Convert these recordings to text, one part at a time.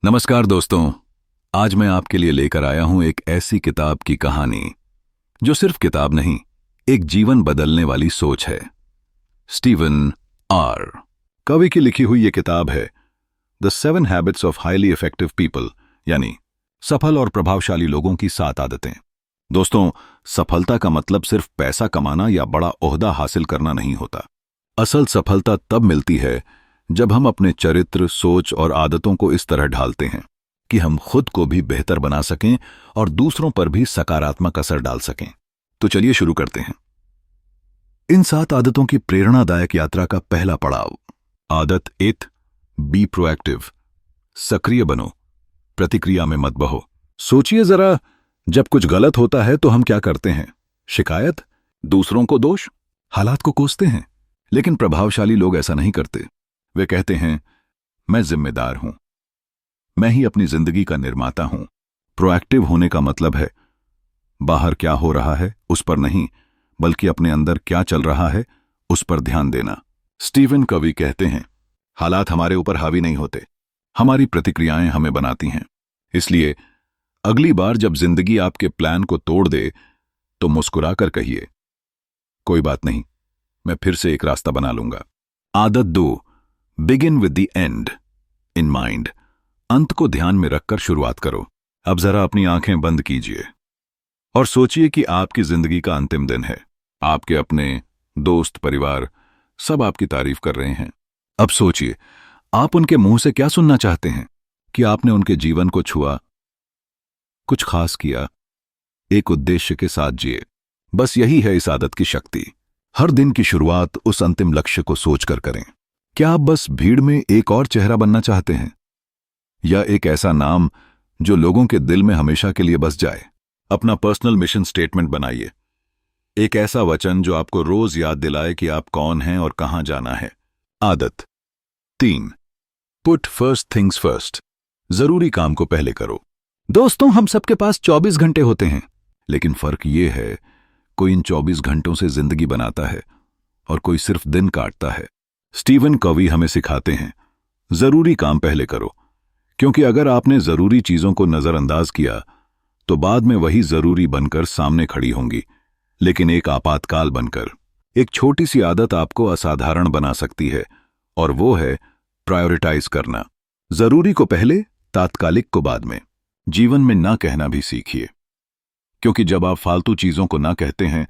नमस्कार दोस्तों। आज मैं आपके लिए लेकर आया हूं एक ऐसी किताब की कहानी जो सिर्फ किताब नहीं, एक जीवन बदलने वाली सोच है। स्टीवन आर कवी की लिखी हुई ये किताब है the 7 habits of highly effective people, यानी सफल और प्रभावशाली लोगों की 7 आदतें। दोस्तों, सफलता का मतलब सिर्फ पैसा कमाना या बड़ा ओहदा हासिल करना नहीं होता। असल सफलता तब मिलती है जब हम अपने चरित्र, सोच और आदतों को इस तरह ढालते हैं कि हम खुद को भी बेहतर बना सकें और दूसरों पर भी सकारात्मक असर डाल सकें। तो चलिए शुरू करते हैं। इन 7 आदतों की प्रेरणादायक यात्रा का पहला पड़ाव। आदत 1, बी प्रोएक्टिव। सक्रिय बनो, प्रतिक्रिया में मत बहो। सोचिए जरा, जब कुछ गलत होता है तो हम क्या करते हैं? शिकायत, दूसरों को दोष, हालात को कोसते हैं। लेकिन प्रभावशाली लोग ऐसा नहीं करते। वे कहते हैं, मैं जिम्मेदार हूं, मैं ही अपनी जिंदगी का निर्माता हूं। प्रोएक्टिव होने का मतलब है बाहर क्या हो रहा है उस पर नहीं, बल्कि अपने अंदर क्या चल रहा है उस पर ध्यान देना। स्टीवन कवी कहते हैं, हालात हमारे ऊपर हावी नहीं होते, हमारी प्रतिक्रियाएं हमें बनाती हैं। इसलिए अगली बार जब जिंदगी आपके प्लान को तोड़ दे तो मुस्कुराकर कहिए, कोई बात नहीं, मैं फिर से एक रास्ता बना लूंगा। आदत 2, begin with the and in mind. अंत को ध्यान में रखकर शुरुआत करो। अब जरा अपनी आंखें बंद कीजिए और सोचिए कि आपकी जिंदगी का अंतिम दिन है। आपके अपने दोस्त, परिवार सब आपकी तारीफ कर रहे हैं। अब सोचिए, आप उनके मुंह से क्या सुनना चाहते हैं? कि आपने उनके जीवन को छुआ, कुछ खास किया, एक उद्देश्य के साथ जिए। बस यही है इस आदत की शक्ति। हर दिन की शुरुआत उस अंतिम लक्ष्य को सोचकर करें। क्या आप बस भीड़ में एक और चेहरा बनना चाहते हैं, या एक ऐसा नाम जो लोगों के दिल में हमेशा के लिए बस जाए? अपना पर्सनल मिशन स्टेटमेंट बनाइए, एक ऐसा वचन जो आपको रोज याद दिलाए कि आप कौन हैं और कहां जाना है। आदत 3, पुट फर्स्ट थिंग्स फर्स्ट। जरूरी काम को पहले करो। दोस्तों, हम सबके पास 24 घंटे होते हैं, लेकिन फर्क ये है, कोई इन 24 घंटों से जिंदगी बनाता है और कोई सिर्फ दिन काटता है। स्टीवन कवी हमें सिखाते हैं, जरूरी काम पहले करो, क्योंकि अगर आपने जरूरी चीजों को नजरअंदाज किया तो बाद में वही जरूरी बनकर सामने खड़ी होंगी, लेकिन एक आपातकाल बनकर। एक छोटी सी आदत आपको असाधारण बना सकती है, और वो है प्रायोरिटाइज करना। जरूरी को पहले, तात्कालिक को बाद में। जीवन में ना कहना भी सीखिए, क्योंकि जब आप फालतू चीजों को ना कहते हैं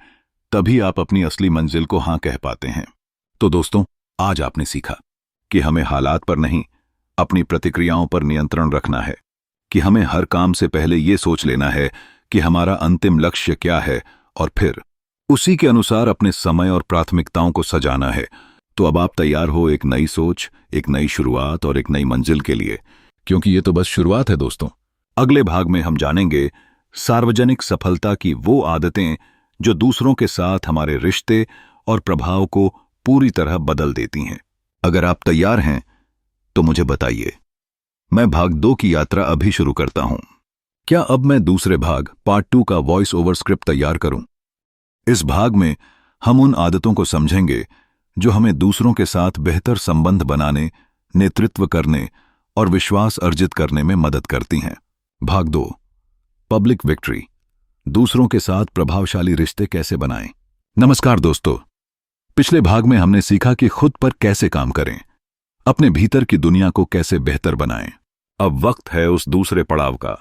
तभी आप अपनी असली मंजिल को हां कह पाते हैं। तो दोस्तों, आज आपने सीखा कि हमें हालात पर नहीं, अपनी प्रतिक्रियाओं पर नियंत्रण रखना है, कि हमें हर काम से पहले ये सोच लेना है कि हमारा अंतिम लक्ष्य क्या है, और फिर उसी के अनुसार अपने समय और प्राथमिकताओं को सजाना है। तो अब आप तैयार हो एक नई सोच, एक नई शुरुआत और एक नई मंजिल के लिए, क्योंकि ये तो बस शुरुआत है दोस्तों। अगले भाग में हम जानेंगे सार्वजनिक सफलता की वो आदतें जो दूसरों के साथ हमारे रिश्ते और प्रभाव को पूरी तरह बदल देती हैं। अगर आप तैयार हैं तो मुझे बताइए। मैं भाग 2 की यात्रा अभी शुरू करता हूं। क्या अब मैं दूसरे भाग पार्ट 2 का वॉइस ओवर स्क्रिप्ट तैयार करूं? इस भाग में हम उन आदतों को समझेंगे जो हमें दूसरों के साथ बेहतर संबंध बनाने, नेतृत्व करने और विश्वास अर्जित करने में मदद करती हैं। भाग 2, पब्लिक विक्ट्री। दूसरों के साथ प्रभावशाली रिश्ते कैसे बनाएं। नमस्कार दोस्तों, पिछले भाग में हमने सीखा कि खुद पर कैसे काम करें, अपने भीतर की दुनिया को कैसे बेहतर बनाएं। अब वक्त है उस दूसरे पड़ाव का,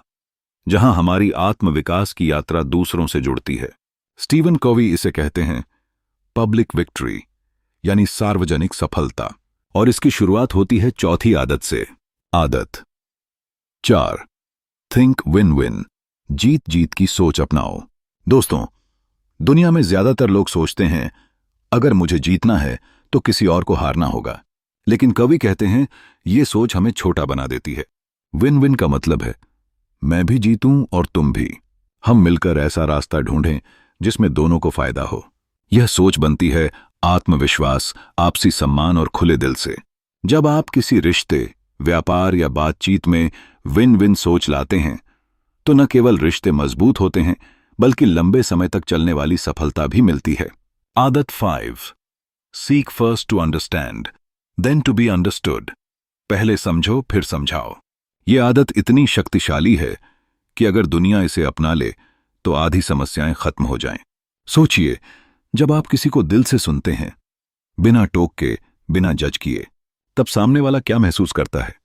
जहां हमारी आत्मविकास की यात्रा दूसरों से जुड़ती है। स्टीवन कवी इसे कहते हैं पब्लिक विक्ट्री, यानी सार्वजनिक सफलता, और इसकी शुरुआत होती है चौथी आदत से। आदत 4, थिंक विन विन। जीत जीत की सोच अपनाओ। दोस्तों, दुनिया में ज्यादातर लोग सोचते हैं, अगर मुझे जीतना है तो किसी और को हारना होगा। लेकिन कवि कहते हैं, ये सोच हमें छोटा बना देती है। विन विन का मतलब है, मैं भी जीतूं और तुम भी। हम मिलकर ऐसा रास्ता ढूंढें जिसमें दोनों को फायदा हो। यह सोच बनती है आत्मविश्वास, आपसी सम्मान और खुले दिल से। जब आप किसी रिश्ते, व्यापार या बातचीत में विन विन सोच लाते हैं तो न केवल रिश्ते मजबूत होते हैं, बल्कि लंबे समय तक चलने वाली सफलता भी मिलती है। आदत 5, seek first to understand then to be understood. पहले समझो फिर समझाओ। ये आदत इतनी शक्तिशाली है कि अगर दुनिया इसे अपना ले तो आधी समस्याएं खत्म हो जाएं। सोचिए, जब आप किसी को दिल से सुनते हैं, बिना टोक के, बिना जज किए, तब सामने वाला क्या महसूस करता है?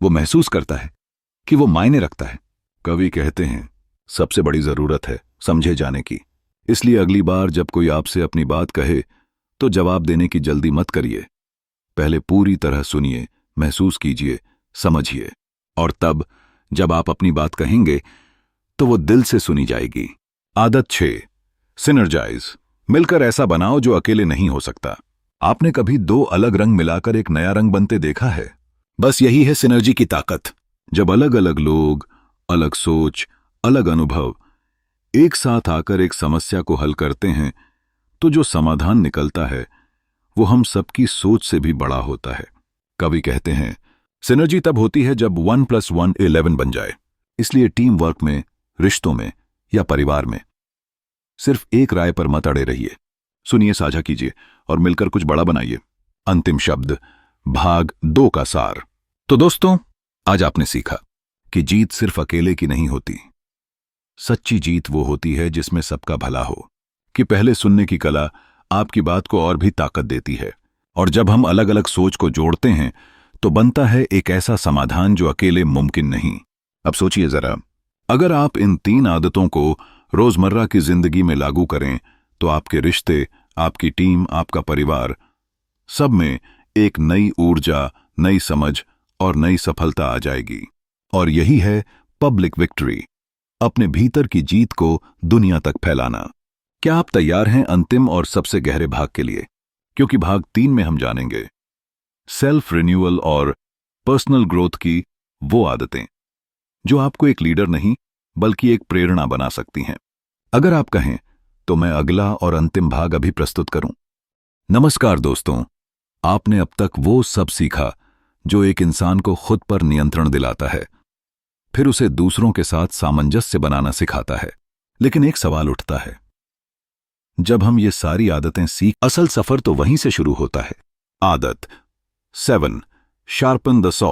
वो महसूस करता है कि वो मायने रखता है। कवि कहते हैं, सबसे बड़ी जरूरत है समझे जाने की। इसलिए अगली बार जब कोई आपसे अपनी बात कहे तो जवाब देने की जल्दी मत करिए। पहले पूरी तरह सुनिए, महसूस कीजिए, समझिए, और तब जब आप अपनी बात कहेंगे तो वो दिल से सुनी जाएगी। आदत 6, सिनर्जाइज। मिलकर ऐसा बनाओ जो अकेले नहीं हो सकता। आपने कभी दो अलग रंग मिलाकर एक नया रंग बनते देखा है? बस यही है सिनर्जी की ताकत। जब अलग अलग लोग, अलग सोच, अलग अनुभव एक साथ आकर एक समस्या को हल करते हैं तो जो समाधान निकलता है वो हम सबकी सोच से भी बड़ा होता है। कवि कहते हैं, सिनर्जी तब होती है जब 1 + 1 11 बन जाए। इसलिए टीम वर्क में, रिश्तों में या परिवार में सिर्फ एक राय पर मत अड़े रहिए। सुनिए, साझा कीजिए और मिलकर कुछ बड़ा बनाइए। अंतिम शब्द, भाग 2 का सार। तो दोस्तों, आज आपने सीखा कि जीत सिर्फ अकेले की नहीं होती। सच्ची जीत वो होती है जिसमें सबका भला हो। कि पहले सुनने की कला आपकी बात को और भी ताकत देती है, और जब हम अलग अलग सोच को जोड़ते हैं तो बनता है एक ऐसा समाधान जो अकेले मुमकिन नहीं। अब सोचिए जरा, अगर आप इन 3 आदतों को रोजमर्रा की जिंदगी में लागू करें तो आपके रिश्ते, आपकी टीम, आपका परिवार, सब में एक नई ऊर्जा, नई समझ और नई सफलता आ जाएगी। और यही है पब्लिक विक्ट्री, अपने भीतर की जीत को दुनिया तक फैलाना। क्या आप तैयार हैं अंतिम और सबसे गहरे भाग के लिए? क्योंकि भाग 3 में हम जानेंगे सेल्फ रिन्यूअल और पर्सनल ग्रोथ की वो आदतें जो आपको एक लीडर नहीं बल्कि एक प्रेरणा बना सकती हैं। अगर आप कहें तो मैं अगला और अंतिम भाग अभी प्रस्तुत करूं। नमस्कार दोस्तों, आपने अब तक वो सब सीखा जो एक इंसान को खुद पर नियंत्रण दिलाता है, फिर उसे दूसरों के साथ सामंजस्य बनाना सिखाता है। लेकिन एक सवाल उठता है, जब हम ये सारी आदतें सीख, असल सफर तो वहीं से शुरू होता है। आदत 7, शार्पन द सॉ।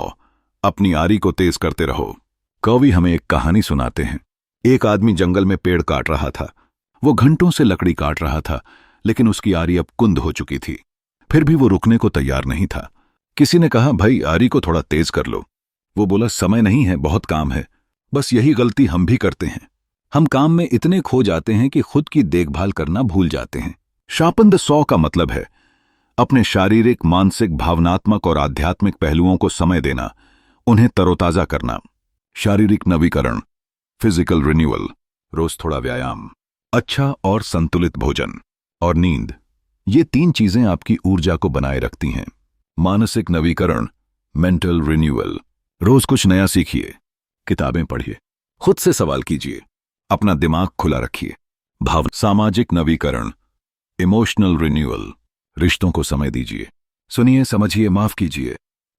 अपनी आरी को तेज करते रहो। कवि हमें एक कहानी सुनाते हैं। एक आदमी जंगल में पेड़ काट रहा था। वो घंटों से लकड़ी काट रहा था, लेकिन उसकी आरी अब कुंद हो चुकी थी। फिर भी वो रुकने को तैयार नहीं था। किसी ने कहा, भाई आरी को थोड़ा तेज कर लो। वो बोला, समय नहीं है, बहुत काम है। बस यही गलती हम भी करते हैं। हम काम में इतने खो जाते हैं कि खुद की देखभाल करना भूल जाते हैं। शार्पन द सॉ का मतलब है अपने शारीरिक, मानसिक, भावनात्मक और आध्यात्मिक पहलुओं को समय देना, उन्हें तरोताजा करना। शारीरिक नवीकरण, फिजिकल रिन्यूअल, रोज थोड़ा व्यायाम, अच्छा और संतुलित भोजन और नींद, ये 3 चीजें आपकी ऊर्जा को बनाए रखती हैं। मानसिक नवीकरण, मेंटल रिन्यूअल, रोज कुछ नया सीखिए, किताबें पढ़िए, खुद से सवाल कीजिए, अपना दिमाग खुला रखिए। सामाजिक नवीकरण, इमोशनल रिन्यूअल, रिश्तों को समय दीजिए, सुनिए, समझिए, माफ कीजिए,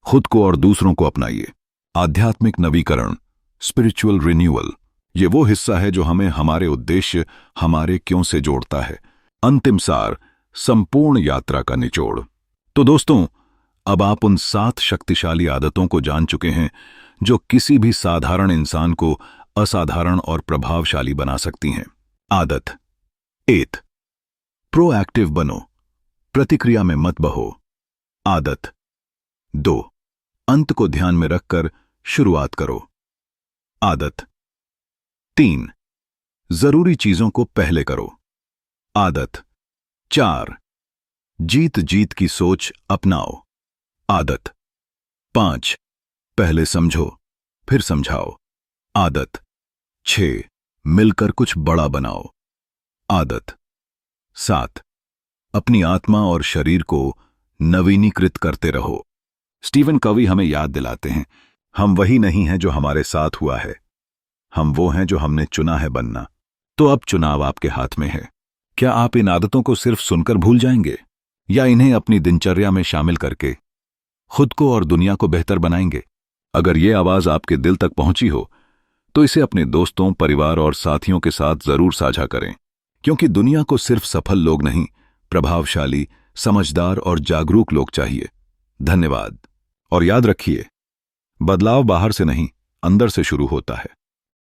खुद को और दूसरों को अपनाइए। आध्यात्मिक नवीकरण, स्पिरिचुअल रिन्यूअल, ये वो हिस्सा है जो हमें हमारे उद्देश्य, हमारे क्यों से जोड़ता है। अंतिम सार, संपूर्ण यात्रा का निचोड़। तो दोस्तों, अब आप उन 7 शक्तिशाली आदतों को जान चुके हैं जो किसी भी साधारण इंसान को असाधारण और प्रभावशाली बना सकती हैं। आदत 8, प्रोएक्टिव बनो, प्रतिक्रिया में मत बहो। आदत 2, अंत को ध्यान में रखकर शुरुआत करो। आदत 3, जरूरी चीजों को पहले करो। आदत 4, जीत जीत की सोच अपनाओ। आदत 5, पहले समझो फिर समझाओ। आदत 6, मिलकर कुछ बड़ा बनाओ। आदत 7, अपनी आत्मा और शरीर को नवीनीकृत करते रहो। स्टीवन कवी हमें याद दिलाते हैं, हम वही नहीं हैं जो हमारे साथ हुआ है, हम वो हैं जो हमने चुना है बनना। तो अब चुनाव आपके हाथ में है। क्या आप इन आदतों को सिर्फ सुनकर भूल जाएंगे या इन्हें अपनी दिनचर्या में शामिल करके खुद को और दुनिया को बेहतर बनाएंगे? अगर ये आवाज आपके दिल तक पहुंची हो तो इसे अपने दोस्तों, परिवार और साथियों के साथ जरूर साझा करें, क्योंकि दुनिया को सिर्फ सफल लोग नहीं, प्रभावशाली, समझदार और जागरूक लोग चाहिए। धन्यवाद। और याद रखिए, बदलाव बाहर से नहीं, अंदर से शुरू होता है।